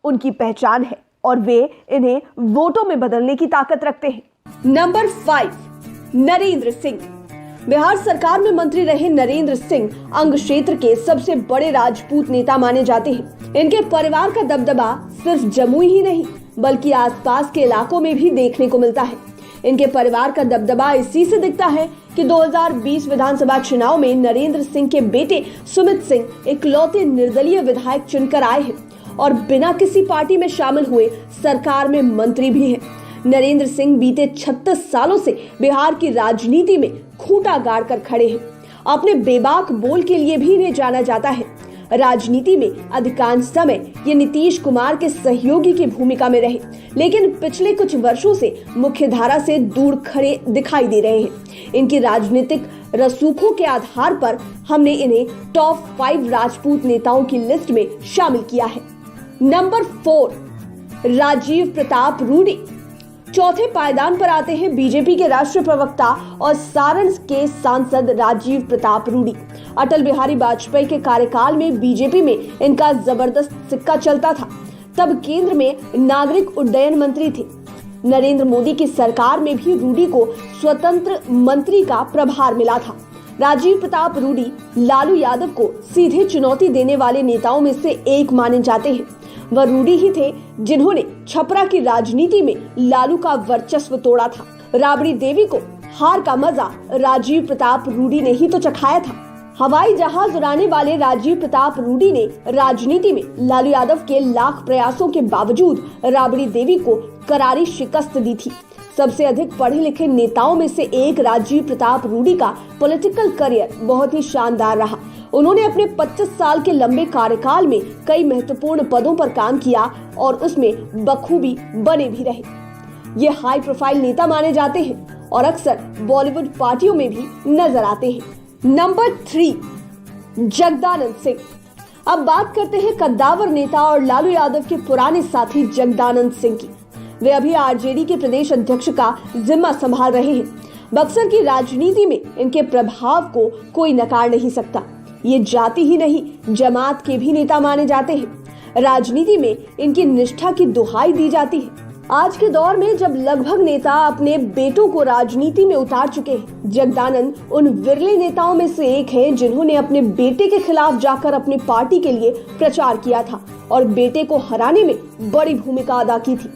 उनकी पहचान है और वे इन्हें वोटों में बदलने की ताकत रखते हैं। नंबर 5, नरेंद्र सिंह। बिहार सरकार में मंत्री रहे नरेंद्र सिंह अंग क्षेत्र के सबसे बड़े राजपूत नेता माने जाते हैं। इनके परिवार का दबदबा सिर्फ जमुई ही नहीं बल्कि आसपास के इलाकों में भी देखने को मिलता है। इनके परिवार का दबदबा इसी से दिखता है कि 2020 विधानसभा चुनाव में नरेंद्र सिंह के बेटे सुमित सिंह इकलौते निर्दलीय विधायक चुनकर आए हैं और बिना किसी पार्टी में शामिल हुए सरकार में मंत्री भी हैं। नरेंद्र सिंह बीते 36 सालों से बिहार की राजनीति में खूंटा गाड़ कर खड़े हैं। अपने बेबाक बोल के लिए भी इन्हें जाना जाता है। राजनीति में अधिकांश समय ये नीतीश कुमार के सहयोगी की भूमिका में रहे, लेकिन पिछले कुछ वर्षों से मुख्य धारा से दूर खड़े दिखाई दे रहे हैं। इनकी राजनीतिक रसूखों के आधार पर हमने इन्हें टॉप 5 राजपूत नेताओं की लिस्ट में शामिल किया है। नंबर 4, राजीव प्रताप रूडी। चौथे पायदान पर आते हैं बीजेपी के राष्ट्रीय प्रवक्ता और सारण के सांसद राजीव प्रताप रूडी। अटल बिहारी वाजपेयी के कार्यकाल में बीजेपी में इनका जबरदस्त सिक्का चलता था। तब केंद्र में नागरिक उड्डयन मंत्री थे। नरेंद्र मोदी की सरकार में भी रूडी को स्वतंत्र मंत्री का प्रभार मिला था। राजीव प्रताप रूडी लालू यादव को सीधे चुनौती देने वाले नेताओं में से एक माने जाते हैं। वह रूडी ही थे जिन्होंने छपरा की राजनीति में लालू का वर्चस्व तोड़ा था। राबड़ी देवी को हार का मजा राजीव प्रताप रूडी ने ही तो चखाया था। हवाई जहाज उड़ाने वाले राजीव प्रताप रूडी ने राजनीति में लालू यादव के लाख प्रयासों के बावजूद राबड़ी देवी को करारी शिकस्त दी थी। सबसे अधिक पढ़े लिखे नेताओं में से एक राजीव प्रताप रूडी का पॉलिटिकल करियर बहुत ही शानदार रहा। उन्होंने अपने 25 साल के लंबे कार्यकाल में कई महत्वपूर्ण पदों पर काम किया और उसमें बखूबी बने भी रहे। ये हाई प्रोफाइल नेता माने जाते हैं और अक्सर बॉलीवुड पार्टियों में भी नजर आते हैं। नंबर 3, जगदानंद सिंह। अब बात करते हैं कद्दावर नेता और लालू यादव के पुराने साथी जगदानंद सिंह की। वे अभी आरजेडी के प्रदेश अध्यक्ष का जिम्मा संभाल रहे हैं। बक्सर की राजनीति में इनके प्रभाव को कोई नकार नहीं सकता। ये जाति ही नहीं जमात के भी नेता माने जाते हैं। राजनीति में इनकी निष्ठा की दुहाई दी जाती है। आज के दौर में जब लगभग नेता अपने बेटों को राजनीति में उतार चुके हैं, जगदानंद उन विरले नेताओं में से एक हैं जिन्होंने अपने बेटे के खिलाफ जाकर अपनी पार्टी के लिए प्रचार किया था और बेटे को हराने में बड़ी भूमिका अदा की थी।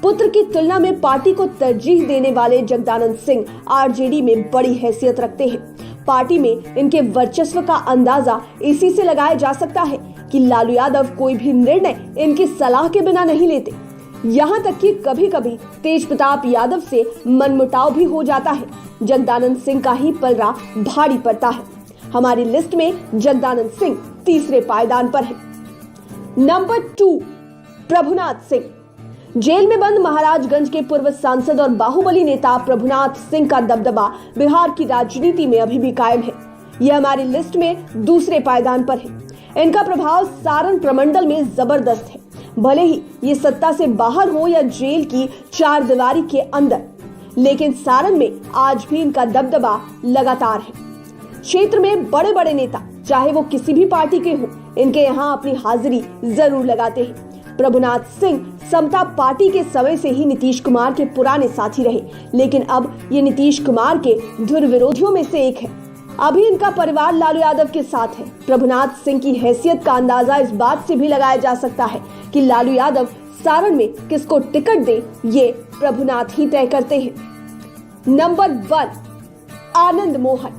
पुत्र की तुलना में पार्टी को तरजीह देने वाले जगदानंद सिंह आरजेडी में बड़ी हैसियत रखते हैं। पार्टी में इनके वर्चस्व का अंदाजा इसी से लगाया जा सकता है कि लालू यादव कोई भी निर्णय इनकी सलाह के बिना नहीं लेते। यहाँ तक कि कभी कभी तेज प्रताप यादव से मनमुटाव भी हो जाता है। जगदानंद सिंह का ही पलड़ा भारी पड़ता है। हमारी लिस्ट में जगदानंद सिंह तीसरे पायदान पर है। नंबर 2, प्रभुनाथ सिंह। जेल में बंद महाराजगंज के पूर्व सांसद और बाहुबली नेता प्रभुनाथ सिंह का दबदबा बिहार की राजनीति में अभी भी कायम है। यह हमारी लिस्ट में दूसरे पायदान पर है। इनका प्रभाव सारण प्रमंडल में जबरदस्त है, भले ही ये सत्ता से बाहर हो या जेल की चार दीवारी के अंदर, लेकिन सारण में आज भी इनका दबदबा लगातार है। क्षेत्र में बड़े बड़े नेता चाहे वो किसी भी पार्टी के हों, इनके यहाँ अपनी हाजिरी जरूर लगाते हैं। प्रभुनाथ सिंह समता पार्टी के समय से ही नीतीश कुमार के पुराने साथी रहे, लेकिन अब ये नीतीश कुमार के धुर विरोधियों में से एक है। अभी इनका परिवार लालू यादव के साथ है। प्रभुनाथ सिंह की हैसियत का अंदाजा इस बात से भी लगाया जा सकता है कि लालू यादव सारण में किसको टिकट दे, ये प्रभुनाथ ही तय करते हैं। नंबर 1, आनंद मोहन।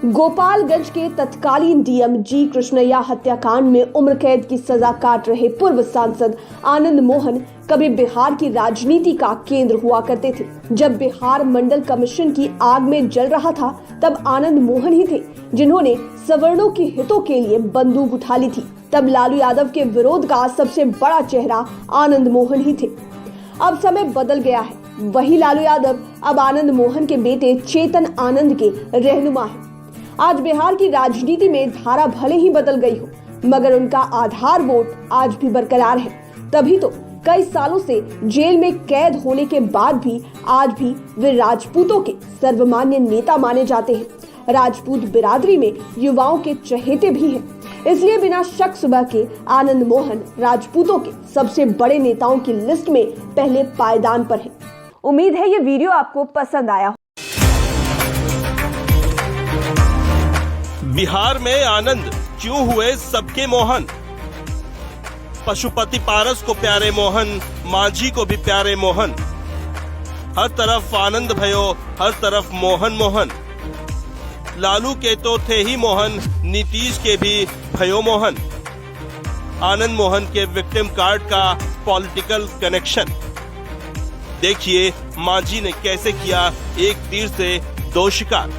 गोपालगंज के तत्कालीन डीएम जी कृष्णैया हत्याकांड में उम्र कैद की सजा काट रहे पूर्व सांसद आनंद मोहन कभी बिहार की राजनीति का केंद्र हुआ करते थे। जब बिहार मंडल कमीशन की आग में जल रहा था, तब आनंद मोहन ही थे जिन्होंने सवर्णों के हितों के लिए बंदूक उठा ली थी। तब लालू यादव के विरोध का सबसे बड़ा चेहरा आनंद मोहन ही थे। अब समय बदल गया है। वही लालू यादव अब आनंद मोहन के बेटे चेतन आनंद के रहनुमा है। आज बिहार की राजनीति में धारा भले ही बदल गई हो, मगर उनका आधार वोट आज भी बरकरार है। तभी तो कई सालों से जेल में कैद होने के बाद भी आज भी वे राजपूतों के सर्वमान्य नेता माने जाते हैं। राजपूत बिरादरी में युवाओं के चहेते भी हैं। इसलिए बिना शक सुबह के आनंद मोहन राजपूतों के सबसे बड़े नेताओं की लिस्ट में पहले पायदान पर है। उम्मीद है ये वीडियो आपको पसंद आया। बिहार में आनंद क्यों हुए सबके मोहन? पशुपति पारस को प्यारे मोहन, मांझी को भी प्यारे मोहन। हर तरफ आनंद भयो, हर तरफ मोहन मोहन। लालू के तो थे ही मोहन, नीतीश के भी भयो मोहन। आनंद मोहन के विक्टिम कार्ड का पॉलिटिकल कनेक्शन देखिए, मांझी ने कैसे किया एक तीर से दो शिकार।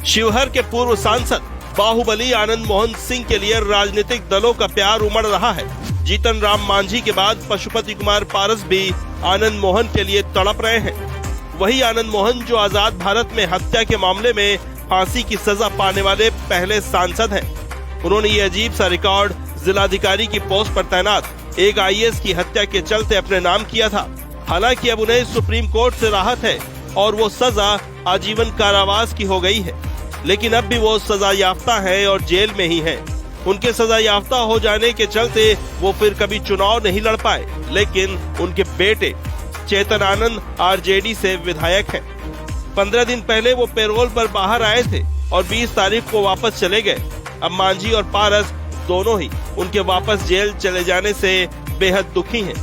शिवहर के पूर्व सांसद बाहुबली आनंद मोहन सिंह के लिए राजनीतिक दलों का प्यार उमड़ रहा है। जीतन राम मांझी के बाद पशुपति कुमार पारस भी आनंद मोहन के लिए तड़प रहे हैं। वही आनंद मोहन जो आजाद भारत में हत्या के मामले में फांसी की सजा पाने वाले पहले सांसद हैं। उन्होंने ये अजीब सा रिकॉर्ड जिलाधिकारी की पोस्ट पर तैनात एक आईएएस की हत्या के चलते अपने नाम किया था। हालांकि अब उन्हें सुप्रीम कोर्ट से राहत है और वो सजा आजीवन कारावास की हो गई है, लेकिन अब भी वो सजा याफ्ता है और जेल में ही है। उनके सजा याफ्ता हो जाने के चलते वो फिर कभी चुनाव नहीं लड़ पाए, लेकिन उनके बेटे चेतन आनंद आरजेडी से विधायक हैं। 15 दिन पहले वो पेरोल पर बाहर आए थे और 20 तारीख को वापस चले गए। अब मांझी और पारस दोनों ही उनके वापस जेल चले जाने से बेहद दुखी हैं।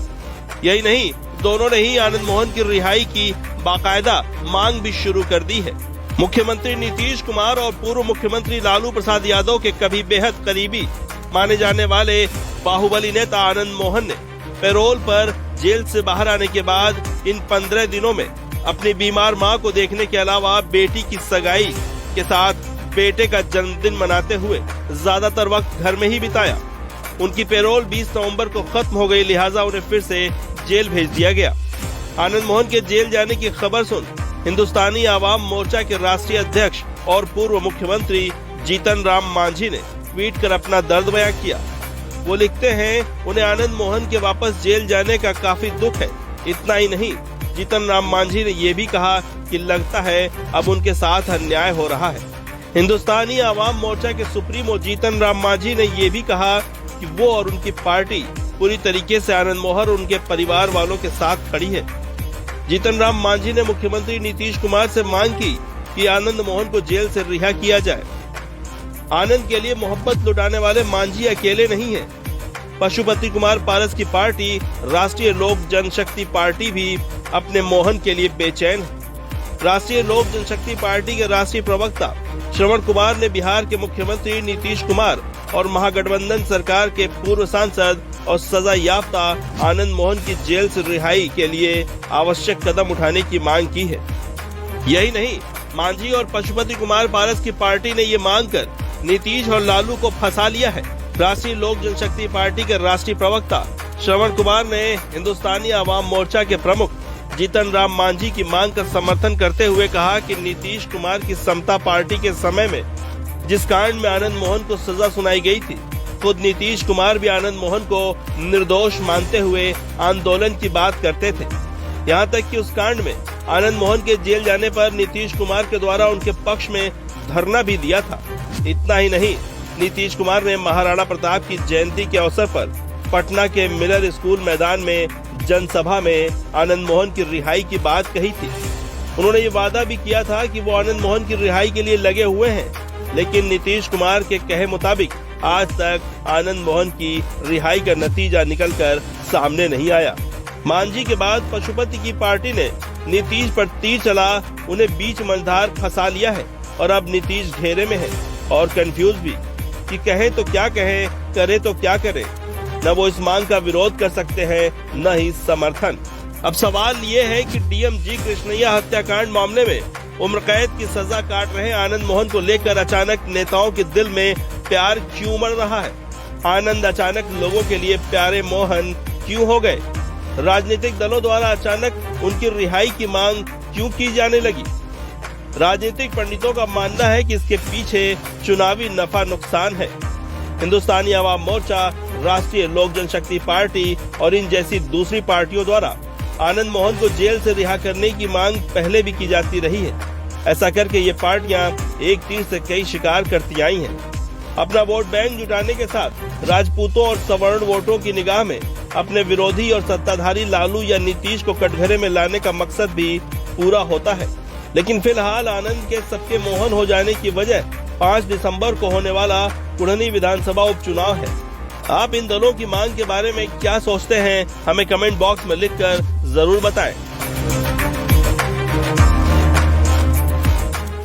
यही नहीं, दोनों ने ही आनंद मोहन की रिहाई की बाकायदा मांग भी शुरू कर दी है। मुख्यमंत्री नीतीश कुमार और पूर्व मुख्यमंत्री लालू प्रसाद यादव के कभी बेहद करीबी माने जाने वाले बाहुबली नेता आनंद मोहन ने पैरोल पर जेल से बाहर आने के बाद इन 15 दिनों में अपनी बीमार मां को देखने के अलावा बेटी की सगाई के साथ बेटे का जन्मदिन मनाते हुए ज्यादातर वक्त घर में ही बिताया। उनकी पैरोल 20 नवंबर को खत्म हो गई, लिहाजा उन्हें फिर से जेल भेज दिया गया। आनंद मोहन के जेल जाने की खबर सुन हिंदुस्तानी आवाम मोर्चा के राष्ट्रीय अध्यक्ष और पूर्व मुख्यमंत्री जीतन राम मांझी ने ट्वीट कर अपना दर्द बयां किया। वो लिखते हैं, उन्हें आनंद मोहन के वापस जेल जाने का काफी दुख है। इतना ही नहीं, जीतन राम मांझी ने ये भी कहा कि लगता है अब उनके साथ अन्याय हो रहा है। हिंदुस्तानी आवाम मोर्चा के सुप्रीमो जीतन राम मांझी ने ये भी कहा कि वो और उनकी पार्टी पूरी तरीके से आनंद मोहन और उनके परिवार वालों के साथ खड़ी है। जीतन राम मांझी ने मुख्यमंत्री नीतीश कुमार से मांग की कि आनंद मोहन को जेल से रिहा किया जाए। आनंद के लिए मोहब्बत लुटाने वाले मांझी अकेले नहीं हैं। पशुपति कुमार पारस की पार्टी राष्ट्रीय लोक जनशक्ति पार्टी भी अपने मोहन के लिए बेचैन है। राष्ट्रीय लोक जनशक्ति पार्टी के राष्ट्रीय प्रवक्ता श्रवण कुमार ने बिहार के मुख्यमंत्री नीतीश कुमार और महागठबंधन सरकार के पूर्व सांसद और सजा याफ्ता आनंद मोहन की जेल से रिहाई के लिए आवश्यक कदम उठाने की मांग की है। यही नहीं, मांझी और पशुपति कुमार पारस की पार्टी ने ये मांग कर नीतीश और लालू को फंसा लिया है। राष्ट्रीय लोक जनशक्ति पार्टी के राष्ट्रीय प्रवक्ता श्रवण कुमार ने हिंदुस्तानी आवाम मोर्चा के प्रमुख जीतन राम मांझी की मांग का समर्थन करते हुए कहा कि नीतीश कुमार की समता पार्टी के समय में जिस कांड में आनंद मोहन को सजा सुनाई गई थी, खुद नीतीश कुमार भी आनंद मोहन को निर्दोष मानते हुए आंदोलन की बात करते थे। यहाँ तक कि उस कांड में आनंद मोहन के जेल जाने पर नीतीश कुमार के द्वारा उनके पक्ष में धरना भी दिया था। इतना ही नहीं, नीतीश कुमार ने महाराणा प्रताप की जयंती के अवसर पर पटना के मिलर स्कूल मैदान में जनसभा में आनंद मोहन की रिहाई की बात कही थी। उन्होंने ये वादा भी किया था कि वो आनंद मोहन की रिहाई के लिए लगे हुए हैं, लेकिन नीतीश कुमार के कहे मुताबिक आज तक आनंद मोहन की रिहाई का नतीजा निकलकर सामने नहीं आया। मांझी के बाद पशुपति की पार्टी ने नीतीश पर तीर चला उन्हें बीच मंझधार फंसा लिया है और अब नीतीश घेरे में है और कंफ्यूज भी कि कहे तो क्या कहे, करे तो क्या करे। न वो इस मांग का विरोध कर सकते हैं, न ही समर्थन। अब सवाल ये है कि डीएम जी कृष्णैया हत्याकांड मामले में उम्र कैद की सजा काट रहे आनंद मोहन को लेकर अचानक नेताओं के दिल में प्यार क्यों बढ़ रहा है? आनंद अचानक लोगों के लिए प्यारे मोहन क्यों हो गए? राजनीतिक दलों द्वारा अचानक उनकी रिहाई की मांग क्यों की जाने लगी? राजनीतिक पंडितों का मानना है कि इसके पीछे चुनावी नफा नुकसान है। हिंदुस्तानी आवाम मोर्चा, राष्ट्रीय लोक जनशक्ति पार्टी और इन जैसी दूसरी पार्टियों द्वारा आनंद मोहन को जेल से रिहा करने की मांग पहले भी की जाती रही है। ऐसा करके ये पार्टियां एक तीर से कई शिकार करती आई हैं। अपना वोट बैंक जुटाने के साथ राजपूतों और सवर्ण वोटों की निगाह में अपने विरोधी और सत्ताधारी लालू या नीतीश को कटघरे में लाने का मकसद भी पूरा होता है। लेकिन फिलहाल आनंद के सबके मोहन हो जाने की वजह 5 दिसंबर को होने वाला कुढ़नी विधानसभा उपचुनाव है। आप इन दलों की मांग के बारे में क्या सोचते हैं, हमें कमेंट बॉक्स में लिखकर जरूर बताएं।